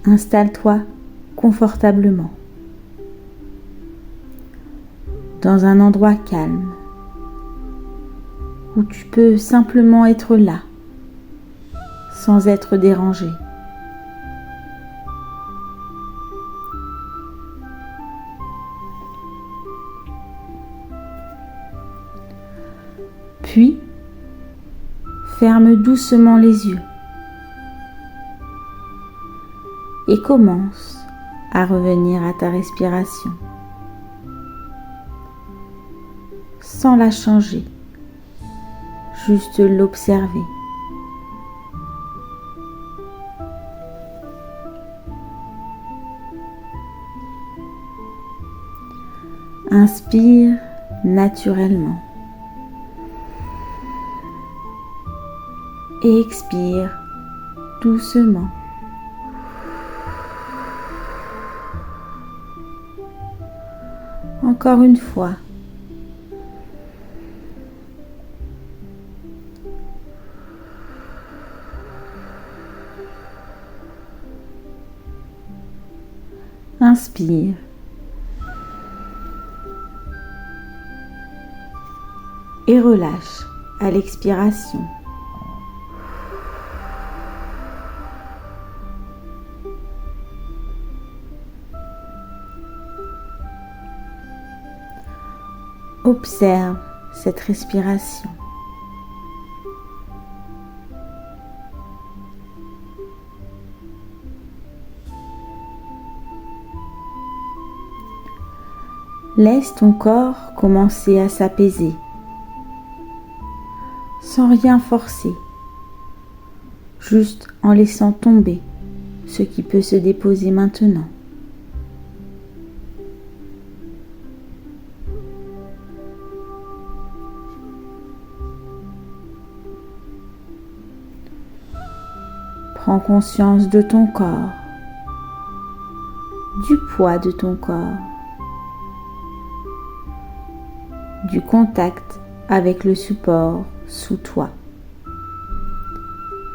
Installe-toi confortablement dans un endroit calme où tu peux simplement être là sans être dérangé. Puis, ferme doucement les yeux et commence à revenir à ta respiration sans la changer, juste l'observer. Inspire naturellement et expire doucement. Encore une fois. Inspire. Et relâche à l'expiration. Observe cette respiration. Laisse ton corps commencer à s'apaiser, sans rien forcer, juste en laissant tomber ce qui peut se déposer maintenant. Prends conscience de ton corps, du poids de ton corps, du contact avec le support sous toi,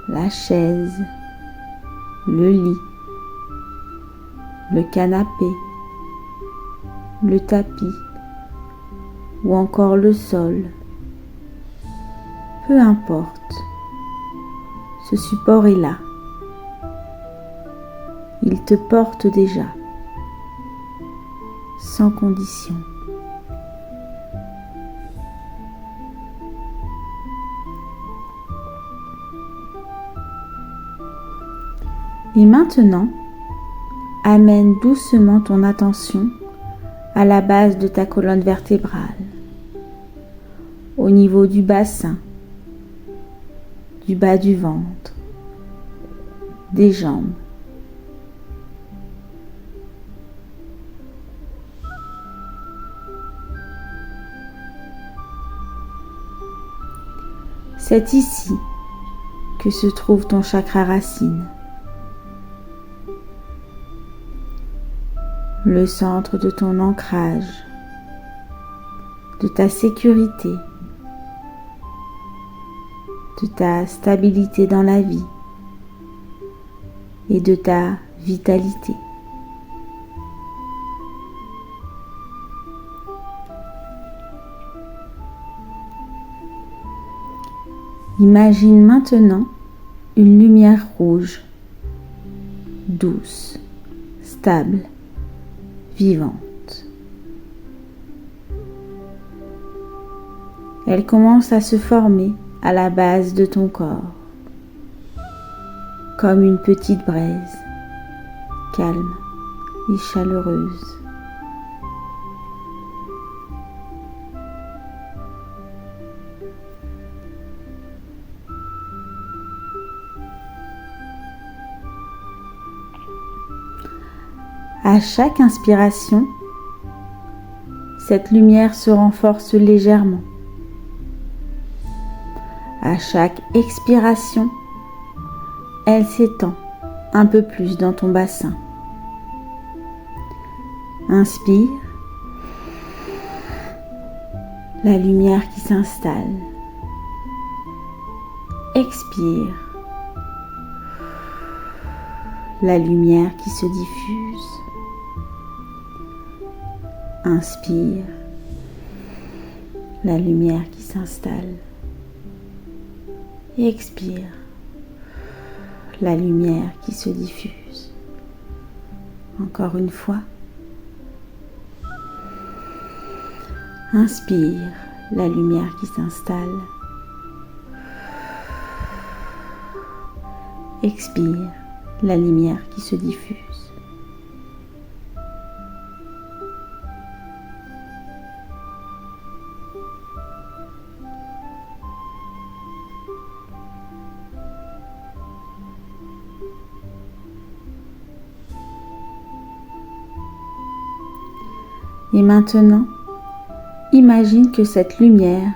la chaise, le lit, le canapé, le tapis ou encore le sol. Peu importe, ce support est là. Il te porte déjà, sans condition. Et maintenant, amène doucement ton attention à la base de ta colonne vertébrale, au niveau du bassin, du bas du ventre, des jambes. C'est ici que se trouve ton chakra racine, le centre de ton ancrage, de ta sécurité, de ta stabilité dans la vie et de ta vitalité. Imagine maintenant une lumière rouge, douce, stable, vivante. Elle commence à se former à la base de ton corps, comme une petite braise, calme et chaleureuse. À chaque inspiration, cette lumière se renforce légèrement. À chaque expiration, elle s'étend un peu plus dans ton bassin. Inspire, la lumière qui s'installe. Expire, la lumière qui se diffuse. Inspire, la lumière qui s'installe. Et expire, la lumière qui se diffuse. Encore une fois. Inspire, la lumière qui s'installe. Expire, la lumière qui se diffuse. Et maintenant, imagine que cette lumière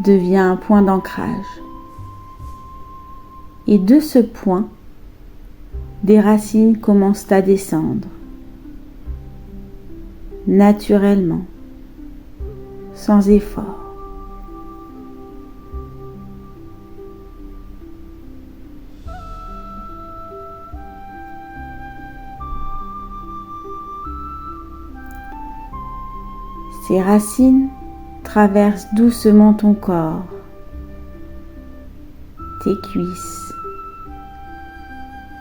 devient un point d'ancrage. Et de ce point, des racines commencent à descendre, naturellement, sans effort. Ces racines traversent doucement ton corps, tes cuisses,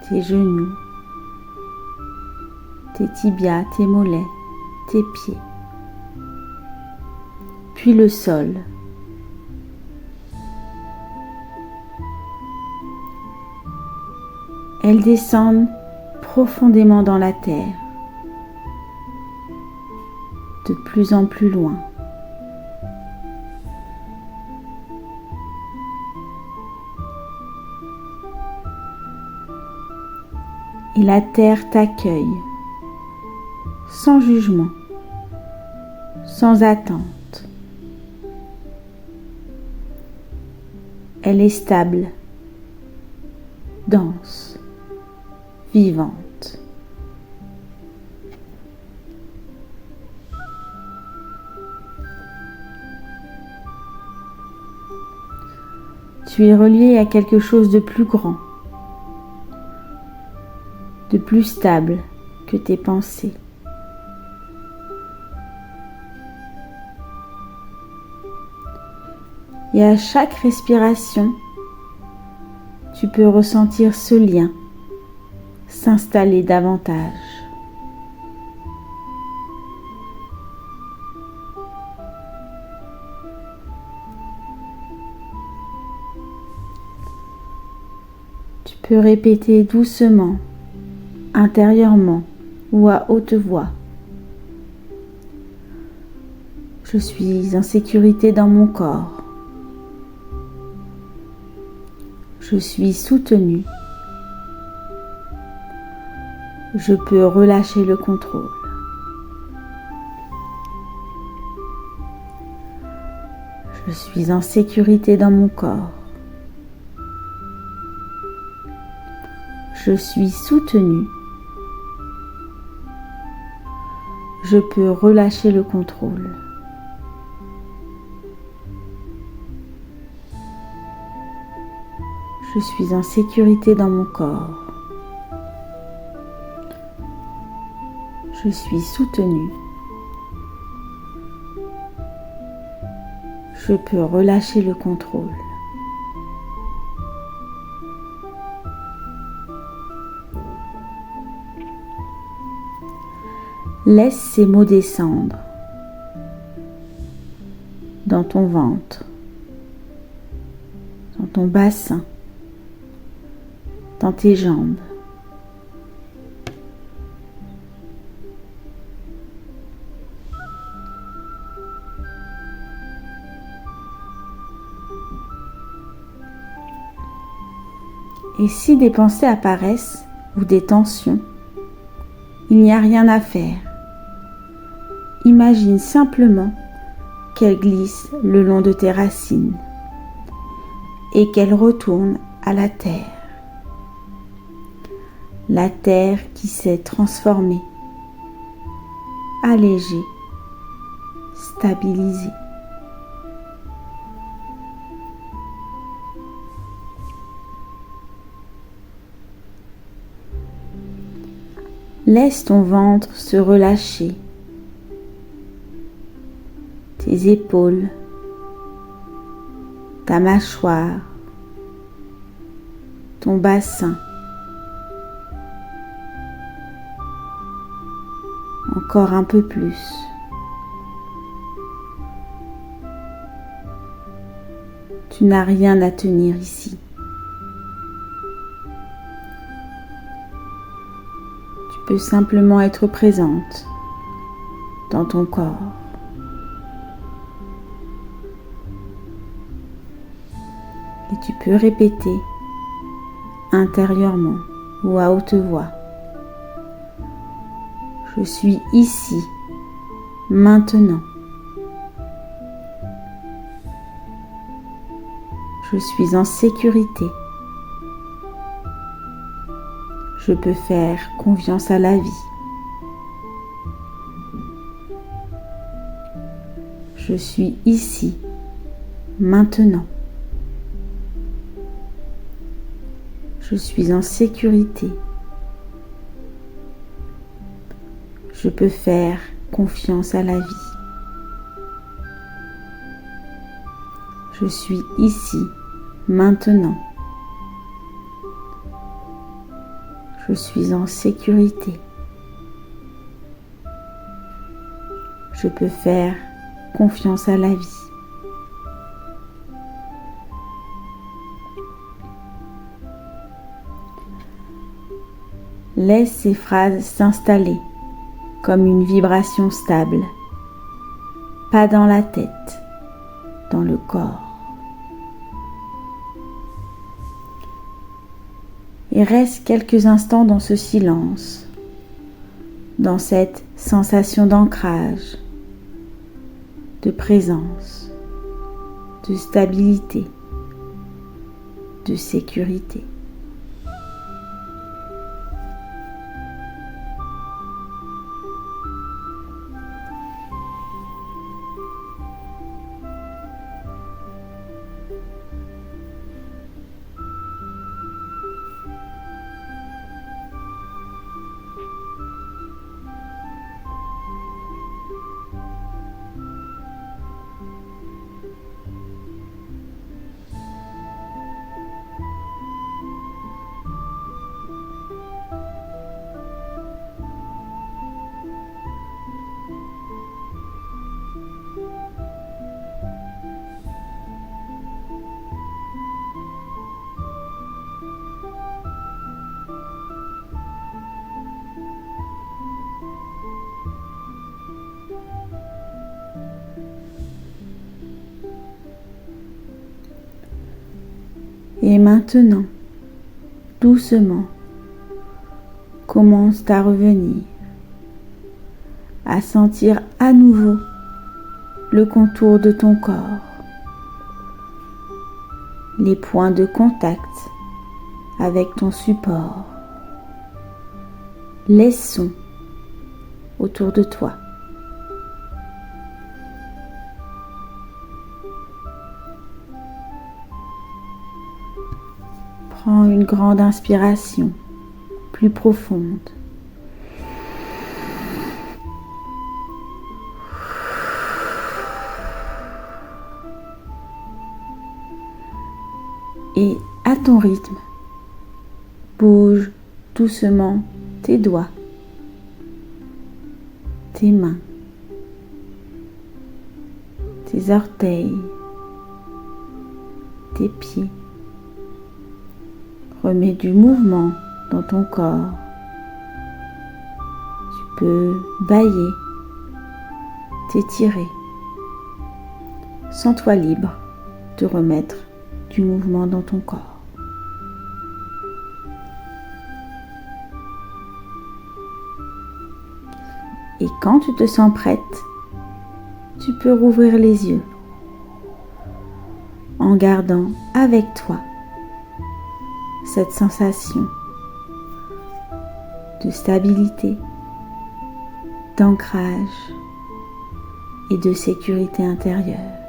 tes genoux, tes tibias, tes mollets, tes pieds, puis le sol. Elles descendent profondément dans la terre, de plus en plus loin. Et la terre t'accueille, sans jugement, sans attente. Elle est stable, dense, vivante. Tu es relié à quelque chose de plus grand, de plus stable que tes pensées. Et à chaque respiration, tu peux ressentir ce lien s'installer davantage. Tu peux répéter doucement, intérieurement ou à haute voix. Je suis en sécurité dans mon corps. Je suis soutenue. Je peux relâcher le contrôle. Je suis en sécurité dans mon corps. Je suis soutenue. Je peux relâcher le contrôle. Je suis en sécurité dans mon corps. Je suis soutenue. Je peux relâcher le contrôle. Laisse ces mots descendre dans ton ventre, dans ton bassin, dans tes jambes. Et si des pensées apparaissent ou des tensions, il n'y a rien à faire. Imagine simplement qu'elles glissent le long de tes racines et qu'elles retournent à la terre. La terre qui s'est transformée, allégée, stabilisée. Laisse ton ventre se relâcher, tes épaules, ta mâchoire, ton bassin. Encore un peu plus. Tu n'as rien à tenir ici. Tu peux simplement être présente dans ton corps. Et tu peux répéter intérieurement ou à haute voix. Je suis ici, maintenant. Je suis en sécurité. Je peux faire confiance à la vie. Je suis ici, maintenant. Je suis en sécurité. Je peux faire confiance à la vie. Je suis ici, maintenant. Je suis en sécurité. Je peux faire confiance à la vie. Laisse ces phrases s'installer comme une vibration stable, pas dans la tête, dans le corps. Et reste quelques instants dans ce silence, dans cette sensation d'ancrage, de présence, de stabilité, de sécurité. Et maintenant, doucement, commence à revenir, à sentir à nouveau le contour de ton corps, les points de contact avec ton support, les sons autour de toi. Prends une grande inspiration, plus profonde. Et à ton rythme, bouge doucement tes doigts, tes mains, tes orteils, tes pieds. Remets du mouvement dans ton corps. Tu peux bâiller, t'étirer. Sens-toi libre de remettre du mouvement dans ton corps. Et quand tu te sens prête, tu peux rouvrir les yeux en gardant avec toi cette sensation de stabilité, d'ancrage et de sécurité intérieure.